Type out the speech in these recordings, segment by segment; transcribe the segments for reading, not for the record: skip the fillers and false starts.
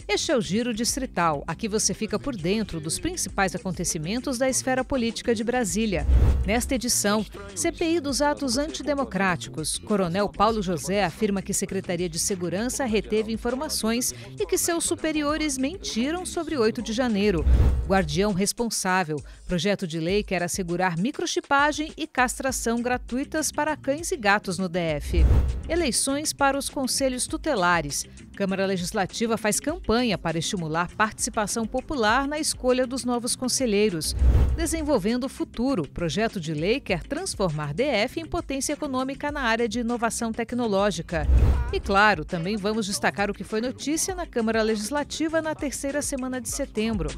Este é o Giro Distrital. Aqui você fica por dentro dos principais acontecimentos da esfera política de Brasília. Nesta edição, CPI dos atos antidemocráticos. Coronel Paulo José afirma que Secretaria de Segurança reteve informações e que seus superiores mentiram sobre 8 de janeiro. Guardião responsável. Projeto de lei quer assegurar microchipagem e castração gratuitas para cães e gatos no DF. Eleições para os conselhos tutelares. Câmara Legislativa faz campanha para estimular participação popular na escolha dos novos conselheiros. Desenvolvendo o futuro, projeto de lei quer transformar DF em potência econômica na área de inovação tecnológica. E claro, também vamos destacar o que foi notícia na Câmara Legislativa na terceira semana de setembro.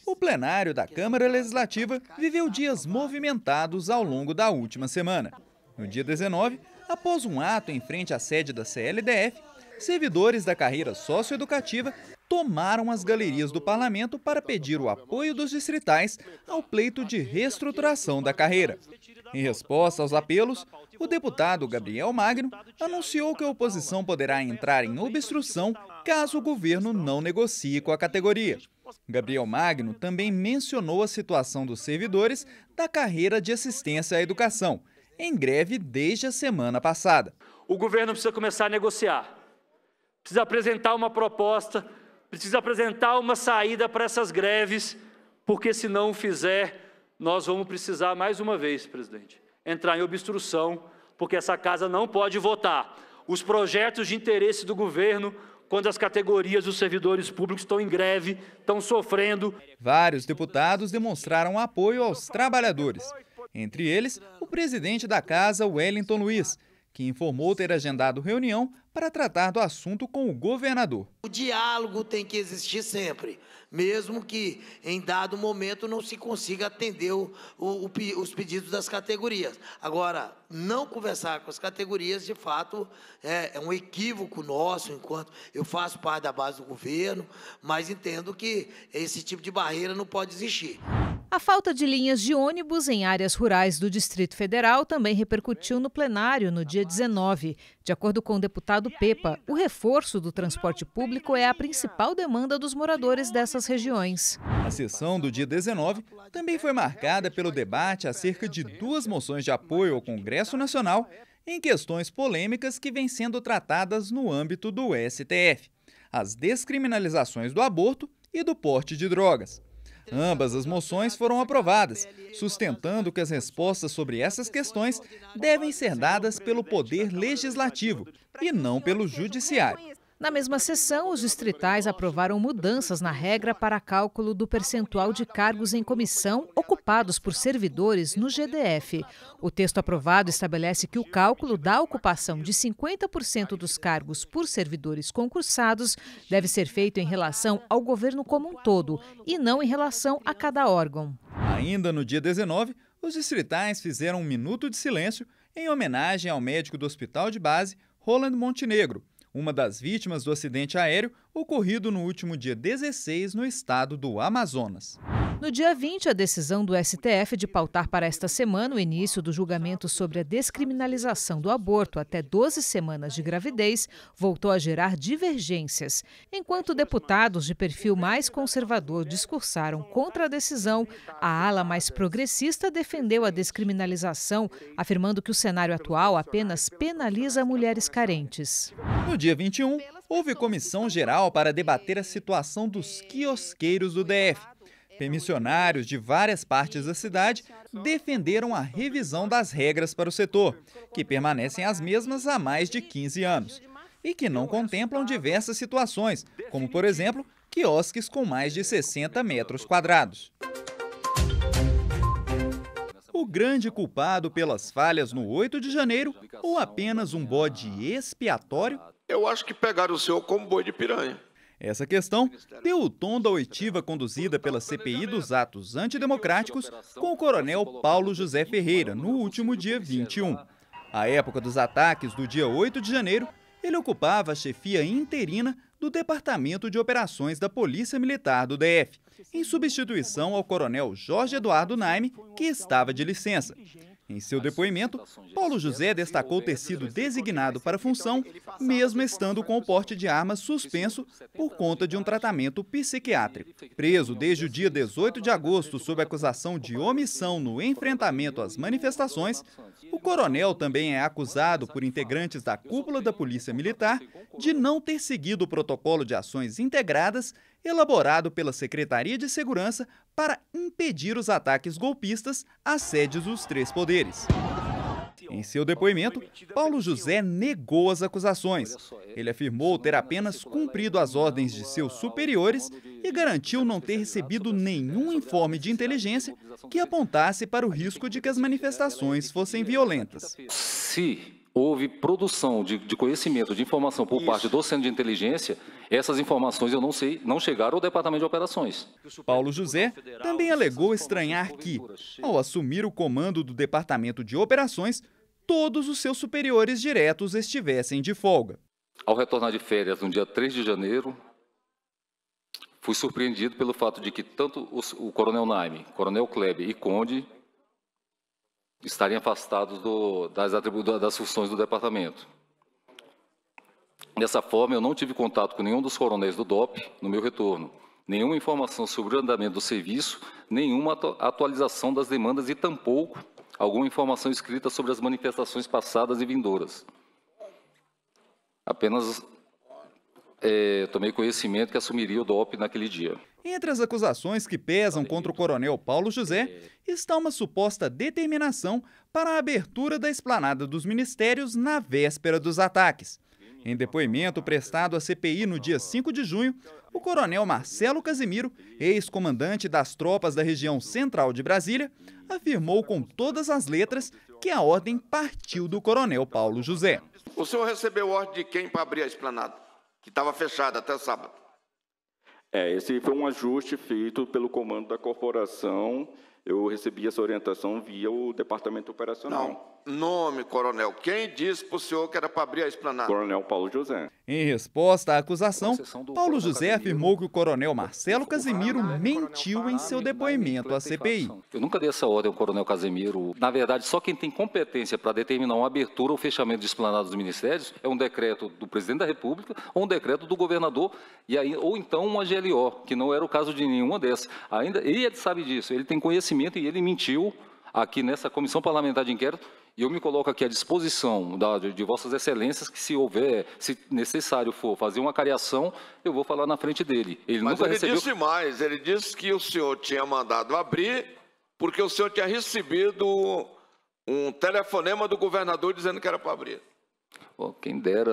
O plenário da Câmara Legislativa viveu dias movimentados ao longo da última semana. No dia 19, após um ato em frente à sede da CLDF, servidores da carreira socioeducativa tomaram as galerias do parlamento para pedir o apoio dos distritais ao pleito de reestruturação da carreira. Em resposta aos apelos, o deputado Gabriel Magno anunciou que a oposição poderá entrar em obstrução caso o governo não negocie com a categoria. Gabriel Magno também mencionou a situação dos servidores da carreira de assistência à educação, em greve desde a semana passada. O governo precisa começar a negociar, precisa apresentar uma proposta, precisa apresentar uma saída para essas greves, porque se não o fizer, nós vamos precisar mais uma vez, presidente, entrar em obstrução, porque essa casa não pode votar os projetos de interesse do governo quando as categorias dos servidores públicos estão em greve, estão sofrendo. Vários deputados demonstraram apoio aos trabalhadores. Entre eles, o presidente da casa, Wellington Luiz, que informou ter agendado reunião para tratar do assunto com o governador. O diálogo tem que existir sempre, mesmo que em dado momento não se consiga atender os pedidos das categorias. Agora, não conversar com as categorias, de fato, é um equívoco nosso, enquanto eu faço parte da base do governo, mas entendo que esse tipo de barreira não pode existir. A falta de linhas de ônibus em áreas rurais do Distrito Federal também repercutiu no plenário no dia 19. De acordo com o deputado Pepa, o reforço do transporte público é a principal demanda dos moradores dessas regiões. A sessão do dia 19 também foi marcada pelo debate acerca de 2 moções de apoio ao Congresso Nacional em questões polêmicas que vêm sendo tratadas no âmbito do STF: as descriminalizações do aborto e do porte de drogas. Ambas as moções foram aprovadas, sustentando que as respostas sobre essas questões devem ser dadas pelo Poder Legislativo e não pelo Judiciário. Na mesma sessão, os distritais aprovaram mudanças na regra para cálculo do percentual de cargos em comissão ocupados por servidores no GDF. O texto aprovado estabelece que o cálculo da ocupação de 50% dos cargos por servidores concursados deve ser feito em relação ao governo como um todo e não em relação a cada órgão. Ainda no dia 19, os distritais fizeram um minuto de silêncio em homenagem ao médico do Hospital de Base, Roland Montenegro, uma das vítimas do acidente aéreo ocorrido no último dia 16 no estado do Amazonas. No dia 20, a decisão do STF de pautar para esta semana o início do julgamento sobre a descriminalização do aborto até 12 semanas de gravidez voltou a gerar divergências. Enquanto deputados de perfil mais conservador discursaram contra a decisão, a ala mais progressista defendeu a descriminalização, afirmando que o cenário atual apenas penaliza mulheres carentes. No dia 21, houve comissão geral para debater a situação dos quiosqueiros do DF. Permissionários de várias partes da cidade defenderam a revisão das regras para o setor, que permanecem as mesmas há mais de 15 anos, e que não contemplam diversas situações, como, por exemplo, quiosques com mais de 60 metros quadrados. O grande culpado pelas falhas no 8 de janeiro ou apenas um bode expiatório? Eu acho que pegaram o senhor como boi de piranha. Essa questão deu o tom da oitiva conduzida pela CPI dos atos antidemocráticos com o coronel Paulo José Ferreira no último dia 21. À época dos ataques do dia 8 de janeiro, ele ocupava a chefia interina do Departamento de Operações da Polícia Militar do DF, em substituição ao coronel Jorge Eduardo Naime, que estava de licença. Em seu depoimento, Paulo José destacou ter sido designado para a função, mesmo estando com o porte de armas suspenso por conta de um tratamento psiquiátrico. Preso desde o dia 18 de agosto sob acusação de omissão no enfrentamento às manifestações, o coronel também é acusado por integrantes da cúpula da Polícia Militar de não ter seguido o protocolo de ações integradas elaborado pela Secretaria de Segurança para impedir os ataques golpistas às sedes dos três poderes. Em seu depoimento, Paulo José negou as acusações. Ele afirmou ter apenas cumprido as ordens de seus superiores e garantiu não ter recebido nenhum informe de inteligência que apontasse para o risco de que as manifestações fossem violentas. Se houve produção de conhecimento, de informação por parte do Centro de Inteligência, essas informações eu não sei, não chegaram ao Departamento de Operações. Paulo José também alegou estranhar que, ao assumir o comando do Departamento de Operações, todos os seus superiores diretos estivessem de folga. Ao retornar de férias no dia 3 de janeiro, fui surpreendido pelo fato de que tanto o Coronel Naime, Coronel Kleber e Conde estarem afastados das funções do departamento. Dessa forma, eu não tive contato com nenhum dos coronéis do DOP no meu retorno, nenhuma informação sobre o andamento do serviço, nenhuma atualização das demandas e tampouco alguma informação escrita sobre as manifestações passadas e vindouras. Apenas tomei conhecimento que assumiria o DOP naquele dia. Entre as acusações que pesam contra o coronel Paulo José está uma suposta determinação para a abertura da esplanada dos ministérios na véspera dos ataques. Em depoimento prestado à CPI no dia 5 de junho, o coronel Marcelo Casimiro, ex-comandante das tropas da região central de Brasília, afirmou com todas as letras que a ordem partiu do coronel Paulo José. O senhor recebeu ordem de quem para abrir a esplanada, que estava fechada até sábado? Esse foi um ajuste feito pelo comando da corporação. Eu recebi essa orientação via o departamento operacional. Não. Nome, coronel. Quem disse para o senhor que era para abrir a esplanada? Coronel Paulo José. Em resposta à acusação, Paulo José afirmou que o coronel Marcelo Casimiro mentiu em seu depoimento à CPI. Eu nunca dei essa ordem ao coronel Casimiro. Na verdade, só quem tem competência para determinar uma abertura ou fechamento de esplanadas dos ministérios é um decreto do presidente da República ou um decreto do governador, ou então uma GLO, que não era o caso de nenhuma dessas. E ele sabe disso, ele tem conhecimento e ele mentiu aqui nessa comissão parlamentar de inquérito. E eu me coloco aqui à disposição de vossas excelências que, se houver, se necessário for fazer uma cariação, eu vou falar na frente dele. Mas ele disse mais, ele disse que o senhor tinha mandado abrir porque o senhor tinha recebido um telefonema do governador dizendo que era para abrir. Quem dera,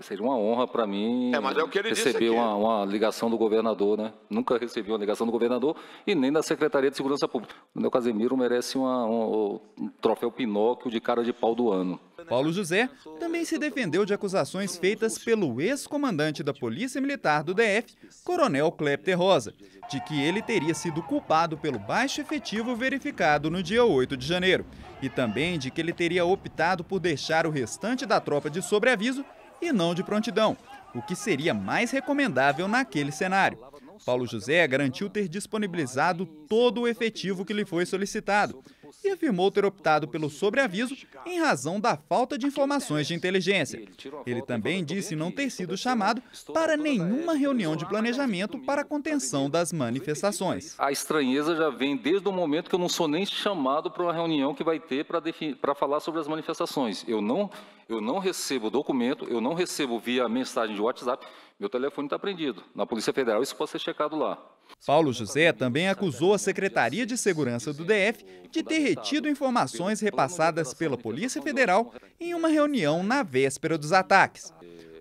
seria uma honra para mim mas é o que ele receber uma ligação do governador, né? Nunca recebi uma ligação do governador e nem da Secretaria de Segurança Pública. O meu Casimiro merece um troféu Pinóquio de cara de pau do ano. Paulo José também se defendeu de acusações feitas pelo ex-comandante da Polícia Militar do DF, Coronel Clepter Rosa, de que ele teria sido culpado pelo baixo efetivo verificado no dia 8 de janeiro, e também de que ele teria optado por deixar o restante da tropa de sobreaviso e não de prontidão, o que seria mais recomendável naquele cenário. Paulo José garantiu ter disponibilizado todo o efetivo que lhe foi solicitado e afirmou ter optado pelo sobreaviso em razão da falta de informações de inteligência. Ele também disse não ter sido chamado para nenhuma reunião de planejamento para a contenção das manifestações. A estranheza já vem desde o momento que eu não sou nem chamado para uma reunião que vai ter para falar sobre as manifestações. Eu não recebo documento, eu não recebo via mensagem de WhatsApp. Meu telefone está prendido. Na Polícia Federal isso pode ser checado lá. Paulo José também acusou a Secretaria de Segurança do DF de ter retido informações repassadas pela Polícia Federal em uma reunião na véspera dos ataques.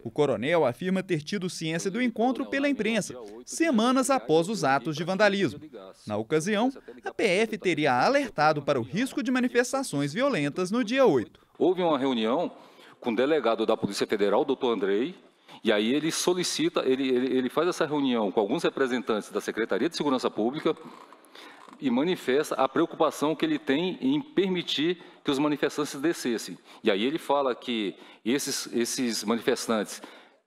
O coronel afirma ter tido ciência do encontro pela imprensa, semanas após os atos de vandalismo. Na ocasião, a PF teria alertado para o risco de manifestações violentas no dia 8. Houve uma reunião com o delegado da Polícia Federal, doutor Andrei, e aí ele solicita, ele faz essa reunião com alguns representantes da Secretaria de Segurança Pública e manifesta a preocupação que ele tem em permitir que os manifestantes descessem. E aí ele fala que esses manifestantes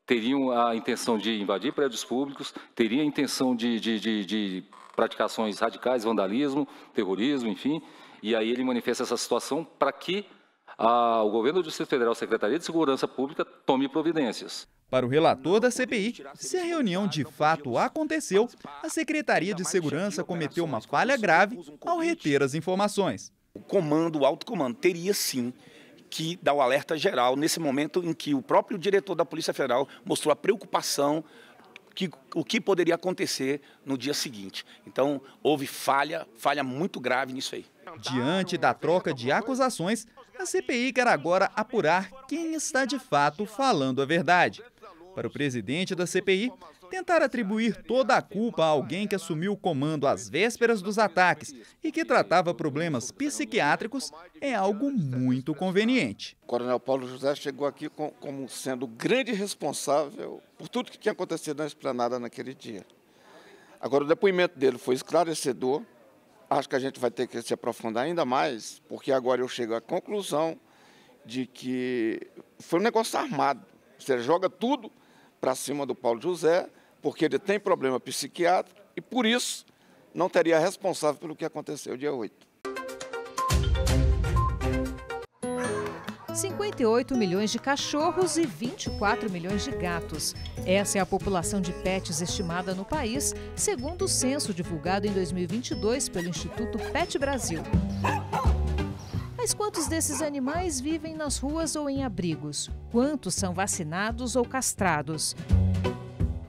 teriam a intenção de invadir prédios públicos, teriam a intenção de praticações radicais, vandalismo, terrorismo, enfim. E aí ele manifesta essa situação para que o governo do Distrito Federal, a Secretaria de Segurança Pública, tome providências. Para o relator da CPI, se a reunião de fato aconteceu, a Secretaria de Segurança cometeu uma falha grave ao reter as informações. O comando, o alto comando, teria sim que dar o alerta geral nesse momento em que o próprio diretor da Polícia Federal mostrou a preocupação o que poderia acontecer no dia seguinte. Então, houve falha muito grave nisso aí. Diante da troca de acusações, a CPI quer agora apurar quem está de fato falando a verdade. Para o presidente da CPI, tentar atribuir toda a culpa a alguém que assumiu o comando às vésperas dos ataques e que tratava problemas psiquiátricos é algo muito conveniente. O Coronel Paulo José chegou aqui como sendo o grande responsável por tudo que tinha acontecido na esplanada naquele dia. Agora, o depoimento dele foi esclarecedor. Acho que a gente vai ter que se aprofundar ainda mais, porque agora eu chego à conclusão de que foi um negócio armado. Você joga tudo para cima do Paulo José, porque ele tem problema psiquiátrico e, por isso, não teria responsável pelo que aconteceu dia 8. 58 milhões de cachorros e 24 milhões de gatos. Essa é a população de pets estimada no país, segundo o censo divulgado em 2022 pelo Instituto Pet Brasil. Mas quantos desses animais vivem nas ruas ou em abrigos? Quantos são vacinados ou castrados?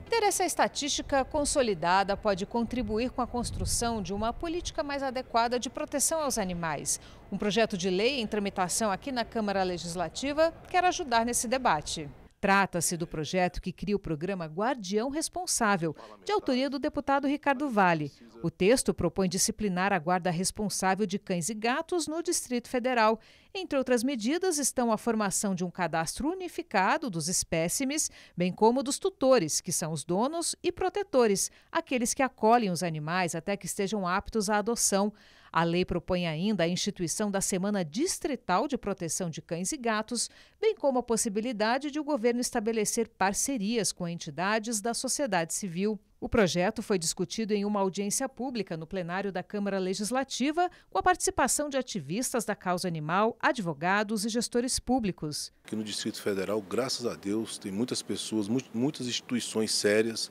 Ter essa estatística consolidada pode contribuir com a construção de uma política mais adequada de proteção aos animais. Um projeto de lei em tramitação aqui na Câmara Legislativa quer ajudar nesse debate. Trata-se do projeto que cria o programa Guardião Responsável, de autoria do deputado Ricardo Vale. O texto propõe disciplinar a guarda responsável de cães e gatos no Distrito Federal. Entre outras medidas estão a formação de um cadastro unificado dos espécimes, bem como dos tutores, que são os donos, e protetores, aqueles que acolhem os animais até que estejam aptos à adoção. A lei propõe ainda a instituição da Semana Distrital de Proteção de Cães e Gatos, bem como a possibilidade de o governo estabelecer parcerias com entidades da sociedade civil. O projeto foi discutido em uma audiência pública no plenário da Câmara Legislativa, com a participação de ativistas da causa animal, advogados e gestores públicos. Aqui no Distrito Federal, graças a Deus, tem muitas pessoas, muitas instituições sérias,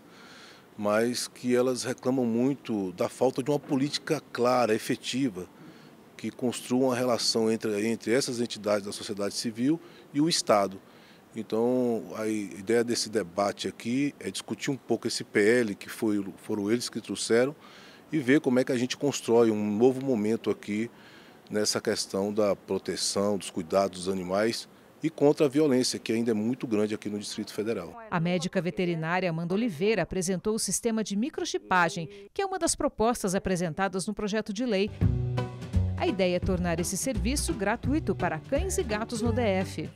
mas que elas reclamam muito da falta de uma política clara, efetiva, que construa uma relação entre essas entidades da sociedade civil e o Estado. Então, a ideia desse debate aqui é discutir um pouco esse PL, que foram eles que trouxeram, e ver como é que a gente constrói um novo momento aqui nessa questão da proteção, dos cuidados dos animais, e contra a violência, que ainda é muito grande aqui no Distrito Federal. A médica veterinária Amanda Oliveira apresentou o sistema de microchipagem, que é uma das propostas apresentadas no projeto de lei. A ideia é tornar esse serviço gratuito para cães e gatos no DF.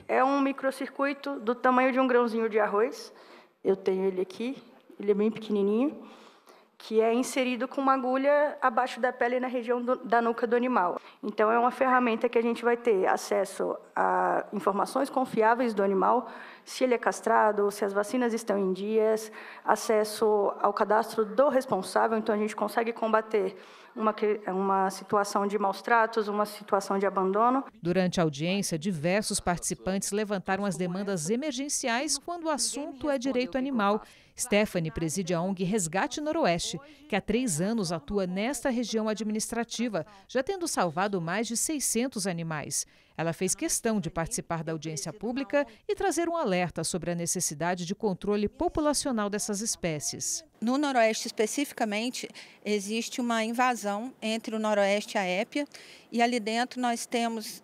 É um microcircuito do tamanho de um grãozinho de arroz. Eu tenho ele aqui, ele é bem pequenininho, que é inserido com uma agulha abaixo da pele na região da nuca do animal. Então, é uma ferramenta que a gente vai ter acesso a informações confiáveis do animal, se ele é castrado, se as vacinas estão em dias, acesso ao cadastro do responsável, então a gente consegue combater uma situação de maus tratos, uma situação de abandono. Durante a audiência, diversos participantes levantaram as demandas emergenciais quando o assunto é direito animal. Stephanie preside a ONG Resgate Noroeste, que há 3 anos atua nesta região administrativa, já tendo salvado mais de 600 animais. Ela fez questão de participar da audiência pública e trazer um alerta sobre a necessidade de controle populacional dessas espécies. No Noroeste, especificamente, existe uma invasão entre o Noroeste e a Épia, e ali dentro nós temos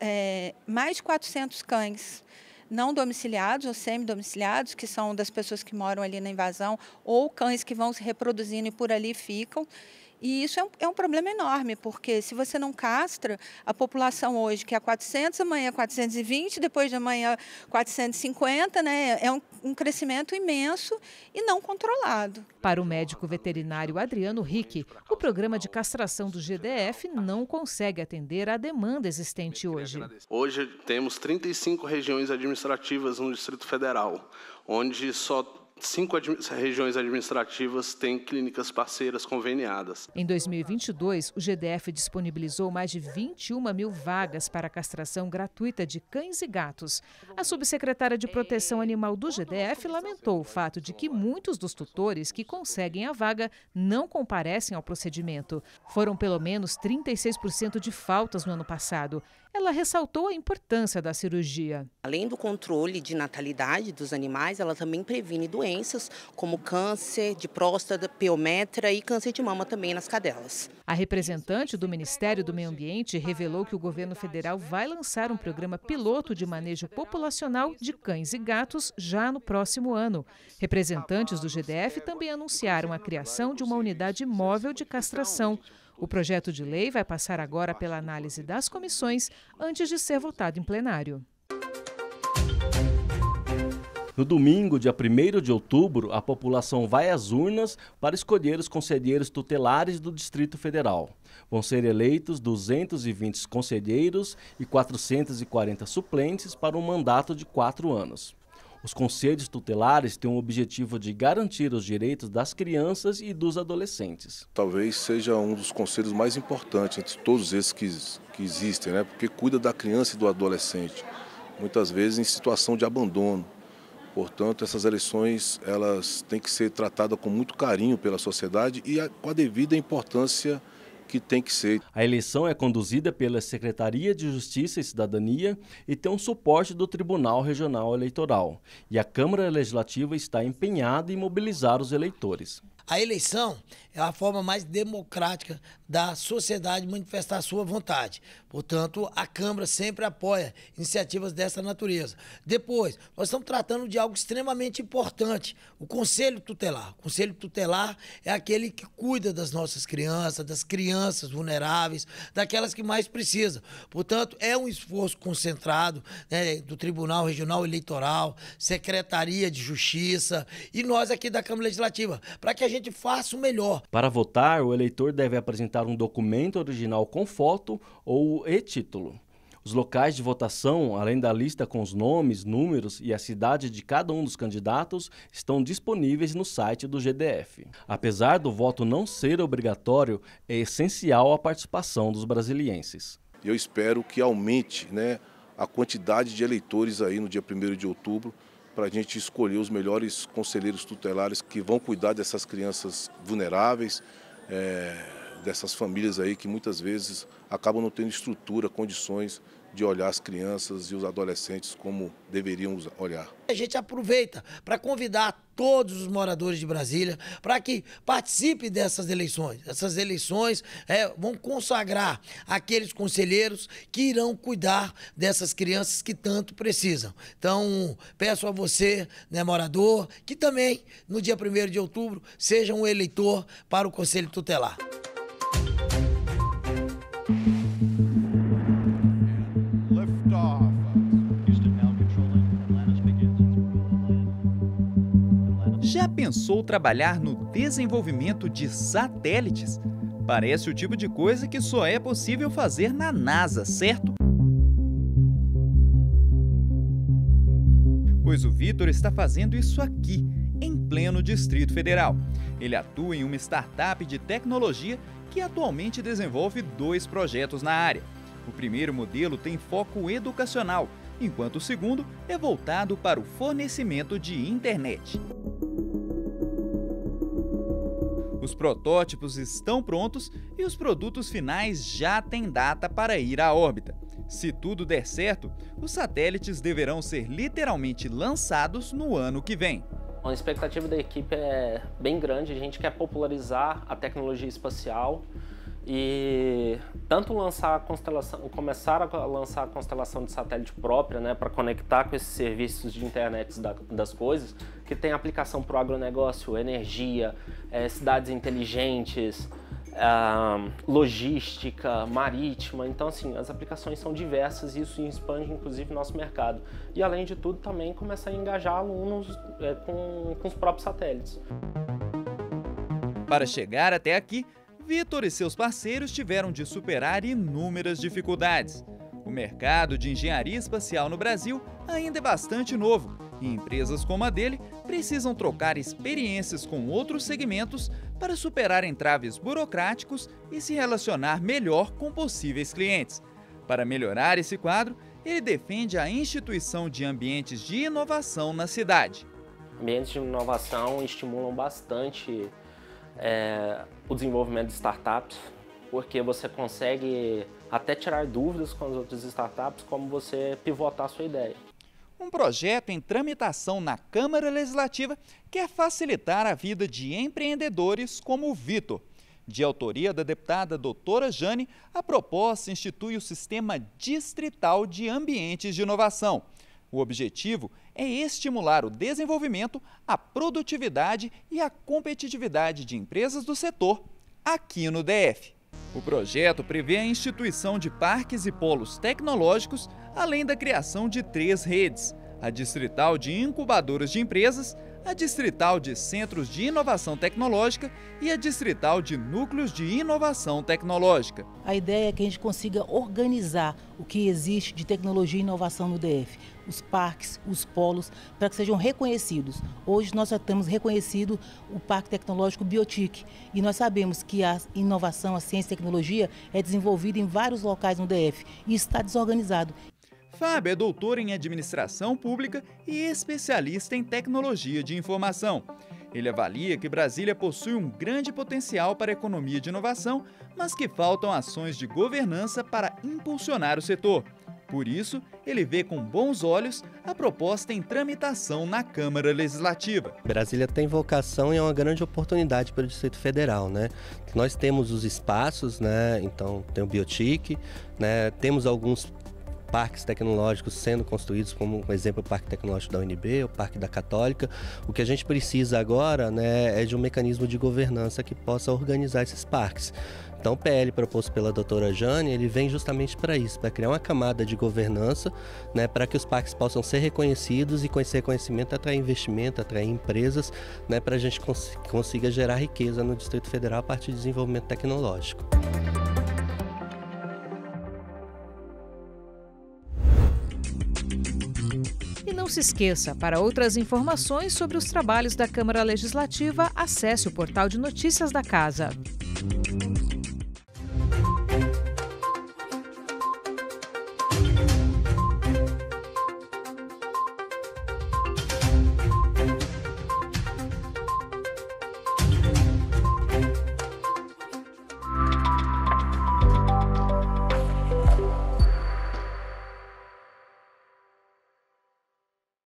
mais de 400 cães não domiciliados ou semi-domiciliados, que são das pessoas que moram ali na invasão, ou cães que vão se reproduzindo e por ali ficam. E isso é um problema enorme, porque se você não castra, a população hoje, que é 400, amanhã é 420, depois de amanhã 450, né, é um crescimento imenso e não controlado. Para o médico veterinário Adriano Rick, o programa de castração do GDF não consegue atender à demanda existente hoje. Hoje temos 35 regiões administrativas no Distrito Federal, onde só 5 regiões administrativas têm clínicas parceiras conveniadas. Em 2022, o GDF disponibilizou mais de 21 mil vagas para a castração gratuita de cães e gatos. A subsecretária de Proteção Animal do GDF lamentou o fato de que muitos dos tutores que conseguem a vaga não comparecem ao procedimento. Foram pelo menos 36% de faltas no ano passado. Ela ressaltou a importância da cirurgia. Além do controle de natalidade dos animais, ela também previne doenças como câncer de próstata, piometra e câncer de mama também nas cadelas. A representante do Ministério do Meio Ambiente revelou que o governo federal vai lançar um programa piloto de manejo populacional de cães e gatos já no próximo ano. Representantes do GDF também anunciaram a criação de uma unidade móvel de castração. O projeto de lei vai passar agora pela análise das comissões antes de ser votado em plenário. No domingo, dia 1º de outubro, a população vai às urnas para escolher os conselheiros tutelares do Distrito Federal. Vão ser eleitos 220 conselheiros e 440 suplentes para um mandato de 4 anos. Os conselhos tutelares têm o objetivo de garantir os direitos das crianças e dos adolescentes. Talvez seja um dos conselhos mais importantes entre todos esses que existem, né? Porque cuida da criança e do adolescente, muitas vezes em situação de abandono. Portanto, essas eleições elas têm que ser tratadas com muito carinho pela sociedade e com a devida importância que tem que ser. A eleição é conduzida pela Secretaria de Justiça e Cidadania e tem um suporte do Tribunal Regional Eleitoral. E a Câmara Legislativa está empenhada em mobilizar os eleitores. A eleição é a forma mais democrática da sociedade manifestar a sua vontade. Portanto, a Câmara sempre apoia iniciativas dessa natureza. Depois, nós estamos tratando de algo extremamente importante, o Conselho Tutelar. O Conselho Tutelar é aquele que cuida das nossas crianças, das crianças vulneráveis, daquelas que mais precisam. Portanto, é um esforço concentrado, né, do Tribunal Regional Eleitoral, Secretaria de Justiça e nós aqui da Câmara Legislativa, para que a gente faça o melhor. Para votar, o eleitor deve apresentar um documento original com foto ou e-título. Os locais de votação, além da lista com os nomes, números e a cidade de cada um dos candidatos, estão disponíveis no site do GDF. Apesar do voto não ser obrigatório, é essencial a participação dos brasilienses. Eu espero que aumente, né, a quantidade de eleitores aí no dia 1º de outubro, para a gente escolher os melhores conselheiros tutelares que vão cuidar dessas crianças vulneráveis, dessas famílias aí que muitas vezes acabam não tendo estrutura, condições de olhar as crianças e os adolescentes como deveriam olhar. A gente aproveita para convidar todos os moradores de Brasília para que participem dessas eleições. Essas eleições vão consagrar aqueles conselheiros que irão cuidar dessas crianças que tanto precisam. Então, peço a você, né, morador, que também no dia 1º de outubro seja um eleitor para o Conselho Tutelar. Já pensou trabalhar no desenvolvimento de satélites? Parece o tipo de coisa que só é possível fazer na NASA, certo? Pois o Vitor está fazendo isso aqui, em pleno Distrito Federal. Ele atua em uma startup de tecnologia que atualmente desenvolve 2 projetos na área. O primeiro modelo tem foco educacional, enquanto o segundo é voltado para o fornecimento de internet. Os protótipos estão prontos e os produtos finais já têm data para ir à órbita. Se tudo der certo, os satélites deverão ser literalmente lançados no ano que vem. A expectativa da equipe é bem grande, a gente quer popularizar a tecnologia espacial e tanto começar a lançar a constelação de satélite própria, né, para conectar com esses serviços de internet das coisas, que tem aplicação para o agronegócio, energia, cidades inteligentes, logística, marítima. Então, assim, as aplicações são diversas e isso expande, inclusive, nosso mercado. E, além de tudo, também começar a engajar alunos com os próprios satélites. Para chegar até aqui, Vitor e seus parceiros tiveram de superar inúmeras dificuldades. O mercado de engenharia espacial no Brasil ainda é bastante novo E empresas como a dele precisam trocar experiências com outros segmentos para superar entraves burocráticos e se relacionar melhor com possíveis clientes. Para melhorar esse quadro, ele defende a instituição de ambientes de inovação na cidade. Ambientes de inovação estimulam bastante o desenvolvimento de startups, porque você consegue até tirar dúvidas com as outras startups, como você pivotar a sua ideia. Um projeto em tramitação na Câmara Legislativa quer facilitar a vida de empreendedores como o Vitor. De autoria da deputada doutora Jane, a proposta institui o Sistema Distrital de Ambientes de Inovação. O objetivo é estimular o desenvolvimento, a produtividade e a competitividade de empresas do setor aqui no DF. O projeto prevê a instituição de parques e polos tecnológicos, além da criação de 3 redes: a Distrital de Incubadoras de Empresas, a Distrital de Centros de Inovação Tecnológica e a Distrital de Núcleos de Inovação Tecnológica. A ideia é que a gente consiga organizar o que existe de tecnologia e inovação no DF, os parques, os polos, para que sejam reconhecidos. Hoje nós já temos reconhecido o Parque Tecnológico Biotic e nós sabemos que a inovação, a ciência e a tecnologia é desenvolvida em vários locais no DF e está desorganizado. Fábio é doutor em administração pública e especialista em tecnologia de informação. Ele avalia que Brasília possui um grande potencial para a economia de inovação, mas que faltam ações de governança para impulsionar o setor. Por isso, ele vê com bons olhos a proposta em tramitação na Câmara Legislativa. Brasília tem vocação e é uma grande oportunidade para o Distrito Federal, né? Nós temos os espaços, né? Então tem o Biotic, né? Temos alguns parques tecnológicos sendo construídos, como por exemplo o Parque Tecnológico da UNB, o Parque da Católica. O que a gente precisa agora, né, é de um mecanismo de governança que possa organizar esses parques. Então o PL proposto pela doutora Jane, ele vem justamente para isso, para criar uma camada de governança, né, para que os parques possam ser reconhecidos e com esse reconhecimento atrair investimento, atrair empresas, né, para a gente consiga gerar riqueza no Distrito Federal a partir do desenvolvimento tecnológico. E não se esqueça, para outras informações sobre os trabalhos da Câmara Legislativa, acesse o portal de notícias da Casa.